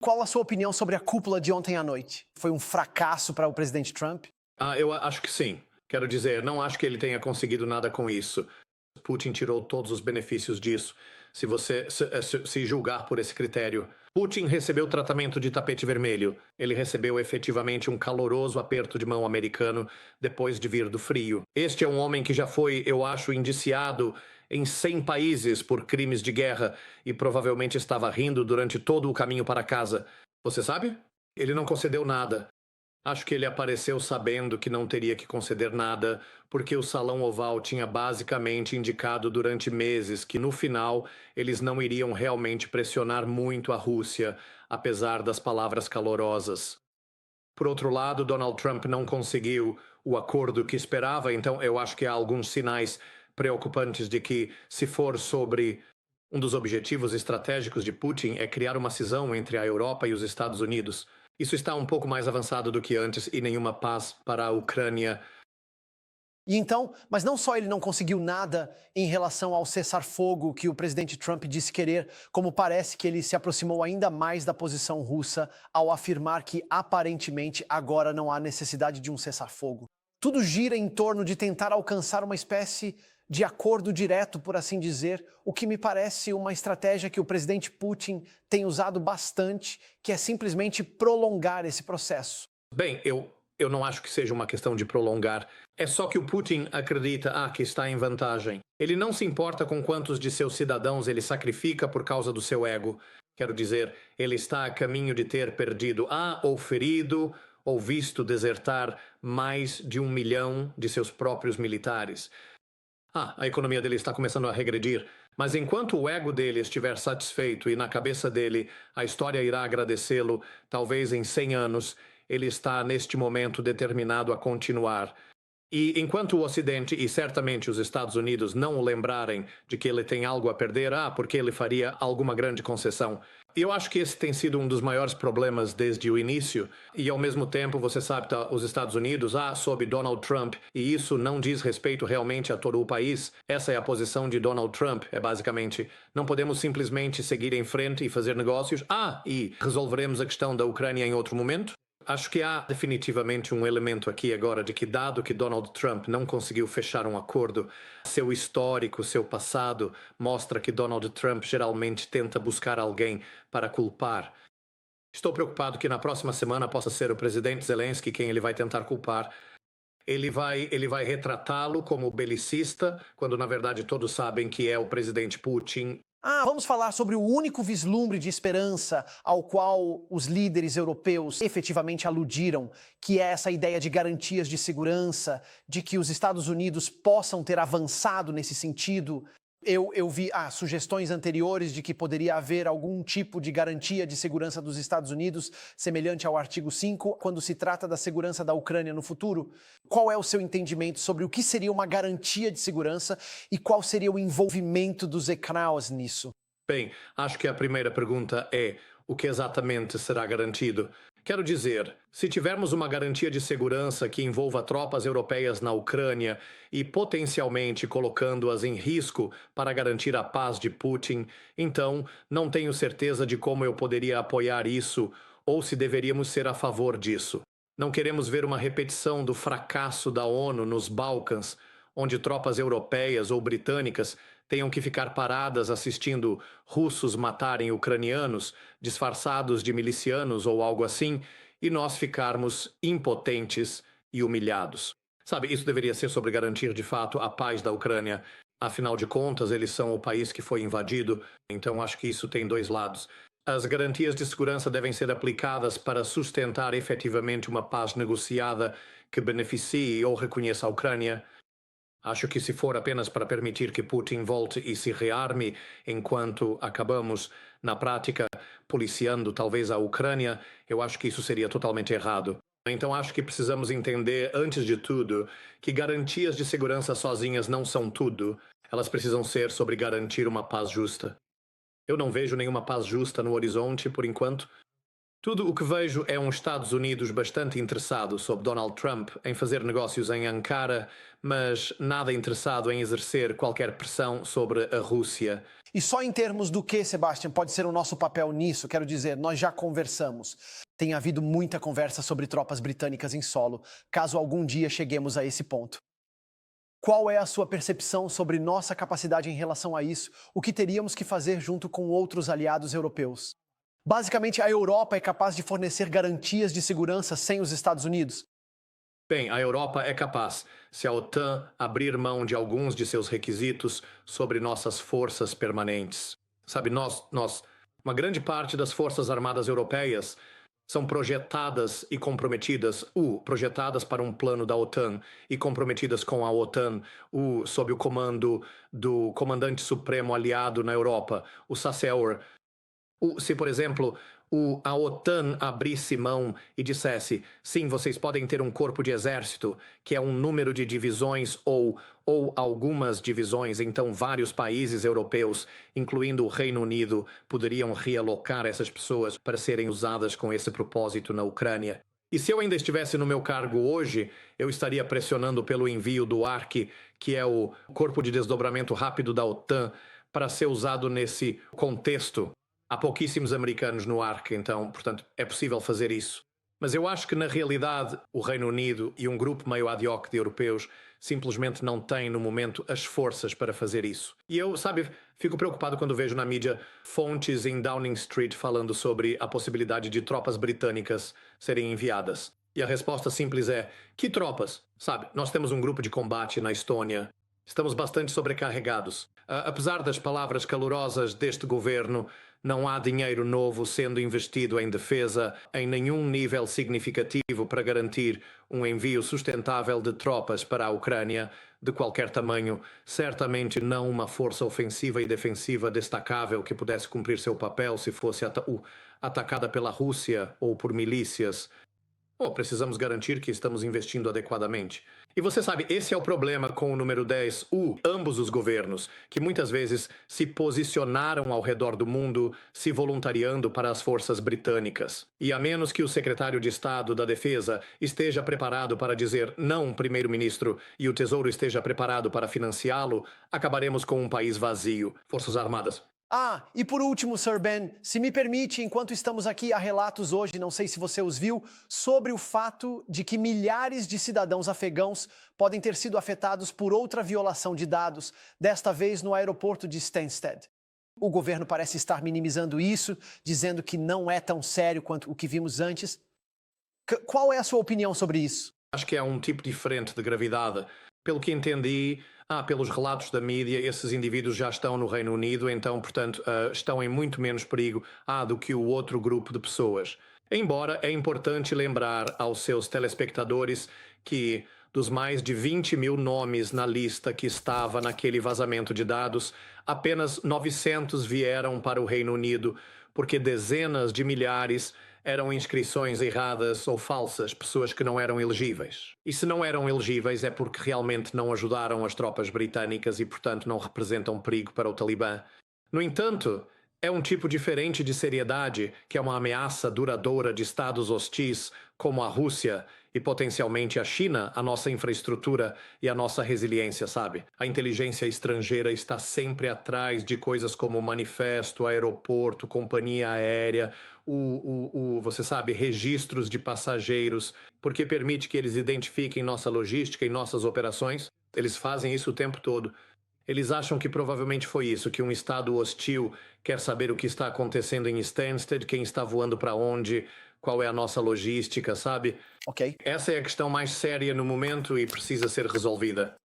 Qual a sua opinião sobre a cúpula de ontem à noite? Foi um fracasso para o presidente Trump? Eu acho que sim. Quero dizer, não acho que ele tenha conseguido nada com isso. Putin tirou todos os benefícios disso, se você se julgar por esse critério. Putin recebeu tratamento de tapete vermelho. Ele recebeu efetivamente um caloroso aperto de mão americano depois de vir do frio. Este é um homem que já foi, eu acho, indiciado em 100 países por crimes de guerra e provavelmente estava rindo durante todo o caminho para casa. Você sabe? Ele não concedeu nada. Acho que ele apareceu sabendo que não teria que conceder nada, porque o Salão Oval tinha basicamente indicado durante meses que, no final, eles não iriam realmente pressionar muito a Rússia, apesar das palavras calorosas. Por outro lado, Donald Trump não conseguiu o acordo que esperava, então eu acho que há alguns sinais preocupantes de que, se for sobre um dos objetivos estratégicos de Putin é criar uma cisão entre a Europa e os Estados Unidos. Isso está um pouco mais avançado do que antes e nenhuma paz para a Ucrânia. E então, mas não só ele não conseguiu nada em relação ao cessar-fogo que o presidente Trump disse querer, como parece que ele se aproximou ainda mais da posição russa ao afirmar que aparentemente agora não há necessidade de um cessar-fogo. Tudo gira em torno de tentar alcançar uma espécie de acordo direto, por assim dizer, o que me parece uma estratégia que o presidente Putin tem usado bastante, que é simplesmente prolongar esse processo. Bem, eu não acho que seja uma questão de prolongar. É só que o Putin acredita que está em vantagem. Ele não se importa com quantos de seus cidadãos ele sacrifica por causa do seu ego. Quero dizer, ele está a caminho de ter perdido ou ferido ou visto desertar mais de 1 milhão de seus próprios militares. A economia dele está começando a regredir, mas enquanto o ego dele estiver satisfeito e na cabeça dele a história irá agradecê-lo, talvez em 100 anos, ele está neste momento determinado a continuar. E enquanto o Ocidente e certamente os Estados Unidos não o lembrarem de que ele tem algo a perder, porque ele faria alguma grande concessão. E eu acho que esse tem sido um dos maiores problemas desde o início. E ao mesmo tempo, você sabe, os Estados Unidos, sob Donald Trump, e isso não diz respeito realmente a todo o país. Essa é a posição de Donald Trump, é basicamente, não podemos simplesmente seguir em frente e fazer negócios. E resolveremos a questão da Ucrânia em outro momento. Acho que há definitivamente um elemento aqui agora de que, dado que Donald Trump não conseguiu fechar um acordo, seu histórico, seu passado, mostra que Donald Trump geralmente tenta buscar alguém para culpar. Estou preocupado que na próxima semana possa ser o presidente Zelensky quem ele vai tentar culpar. Ele vai retratá-lo como belicista, quando na verdade todos sabem que é o presidente Putin. Vamos falar sobre o único vislumbre de esperança ao qual os líderes europeus efetivamente aludiram, que é essa ideia de garantias de segurança, de que os Estados Unidos possam ter avançado nesse sentido. Eu vi sugestões anteriores de que poderia haver algum tipo de garantia de segurança dos Estados Unidos, semelhante ao artigo 5, quando se trata da segurança da Ucrânia no futuro. Qual é o seu entendimento sobre o que seria uma garantia de segurança e qual seria o envolvimento dos ecrãs nisso? Bem, acho que a primeira pergunta é o que exatamente será garantido. Quero dizer, se tivermos uma garantia de segurança que envolva tropas europeias na Ucrânia e potencialmente colocando-as em risco para garantir a paz de Putin, então não tenho certeza de como eu poderia apoiar isso ou se deveríamos ser a favor disso. Não queremos ver uma repetição do fracasso da ONU nos Balcãs, onde tropas europeias ou britânicas tenham que ficar paradas assistindo russos matarem ucranianos, disfarçados de milicianos ou algo assim, e nós ficarmos impotentes e humilhados. Sabe, isso deveria ser sobre garantir de fato a paz da Ucrânia. Afinal de contas, eles são o país que foi invadido, então acho que isso tem dois lados. As garantias de segurança devem ser aplicadas para sustentar efetivamente uma paz negociada que beneficie ou reconheça a Ucrânia. Acho que se for apenas para permitir que Putin volte e se rearme enquanto acabamos, na prática, policiando talvez a Ucrânia, eu acho que isso seria totalmente errado. Então acho que precisamos entender, antes de tudo, que garantias de segurança sozinhas não são tudo. Elas precisam ser sobre garantir uma paz justa. Eu não vejo nenhuma paz justa no horizonte, por enquanto. Tudo o que vejo é um Estados Unidos bastante interessado, sob Donald Trump, em fazer negócios em Ankara, mas nada interessado em exercer qualquer pressão sobre a Rússia. E só em termos do que, Sebastian, pode ser o nosso papel nisso? Quero dizer, nós já conversamos. Tem havido muita conversa sobre tropas britânicas em solo, caso algum dia cheguemos a esse ponto. Qual é a sua percepção sobre nossa capacidade em relação a isso? O que teríamos que fazer junto com outros aliados europeus? Basicamente, a Europa é capaz de fornecer garantias de segurança sem os Estados Unidos? Bem, a Europa é capaz, se a OTAN abrir mão de alguns de seus requisitos sobre nossas forças permanentes. Sabe, uma grande parte das forças armadas europeias são projetadas e comprometidas, projetadas para um plano da OTAN e comprometidas com a OTAN, sob o comando do comandante supremo aliado na Europa, o Sasseur. Se, por exemplo, a OTAN abrisse mão e dissesse, sim, vocês podem ter um corpo de exército, que é um número de divisões ou algumas divisões, então vários países europeus, incluindo o Reino Unido, poderiam realocar essas pessoas para serem usadas com esse propósito na Ucrânia. E se eu ainda estivesse no meu cargo hoje, eu estaria pressionando pelo envio do ARC, que é o Corpo de Desdobramento Rápido da OTAN, para ser usado nesse contexto. Há pouquíssimos americanos no ARC, então, portanto, é possível fazer isso. Mas eu acho que, na realidade, o Reino Unido e um grupo meio ad hoc de europeus simplesmente não têm, no momento, as forças para fazer isso. E eu, fico preocupado quando vejo na mídia fontes em Downing Street falando sobre a possibilidade de tropas britânicas serem enviadas. E a resposta simples é, que tropas? Nós temos um grupo de combate na Estônia. Estamos bastante sobrecarregados. Apesar das palavras calorosas deste governo, não há dinheiro novo sendo investido em defesa em nenhum nível significativo para garantir um envio sustentável de tropas para a Ucrânia, de qualquer tamanho, certamente não uma força ofensiva e defensiva destacável que pudesse cumprir seu papel se fosse atacada pela Rússia ou por milícias. Precisamos garantir que estamos investindo adequadamente. E você sabe, esse é o problema com o número 10, ambos os governos, que muitas vezes se posicionaram ao redor do mundo, se voluntariando para as forças britânicas. E a menos que o secretário de Estado da Defesa esteja preparado para dizer não, primeiro-ministro, e o Tesouro esteja preparado para financiá-lo, acabaremos com um país vazio. Forças Armadas. E por último, Sir Ben, se me permite, enquanto estamos aqui, há relatos hoje, não sei se você os viu, sobre o fato de que milhares de cidadãos afegãos podem ter sido afetados por outra violação de dados, desta vez no aeroporto de Stansted. O governo parece estar minimizando isso, dizendo que não é tão sério quanto o que vimos antes. Qual é a sua opinião sobre isso? Acho que é um tipo diferente de gravidade. Pelo que entendi, pelos relatos da mídia, esses indivíduos já estão no Reino Unido, então, portanto, estão em muito menos perigo do que o outro grupo de pessoas. Embora é importante lembrar aos seus telespectadores que dos mais de 20 mil nomes na lista que estava naquele vazamento de dados, apenas 900 vieram para o Reino Unido, porque dezenas de milhares eram inscrições erradas ou falsas, pessoas que não eram elegíveis. E se não eram elegíveis é porque realmente não ajudaram as tropas britânicas e, portanto, não representam perigo para o Talibã. No entanto, é um tipo diferente de seriedade, que é uma ameaça duradoura de estados hostis, como a Rússia e potencialmente a China, a nossa infraestrutura e a nossa resiliência, sabe? A inteligência estrangeira está sempre atrás de coisas como manifesto, aeroporto, companhia aérea, você sabe, registros de passageiros, porque permite que eles identifiquem nossa logística e nossas operações. Eles fazem isso o tempo todo. Eles acham que provavelmente foi isso, que um estado hostil quer saber o que está acontecendo em Stansted, quem está voando para onde, qual é a nossa logística, sabe? Ok. Essa é a questão mais séria no momento e precisa ser resolvida.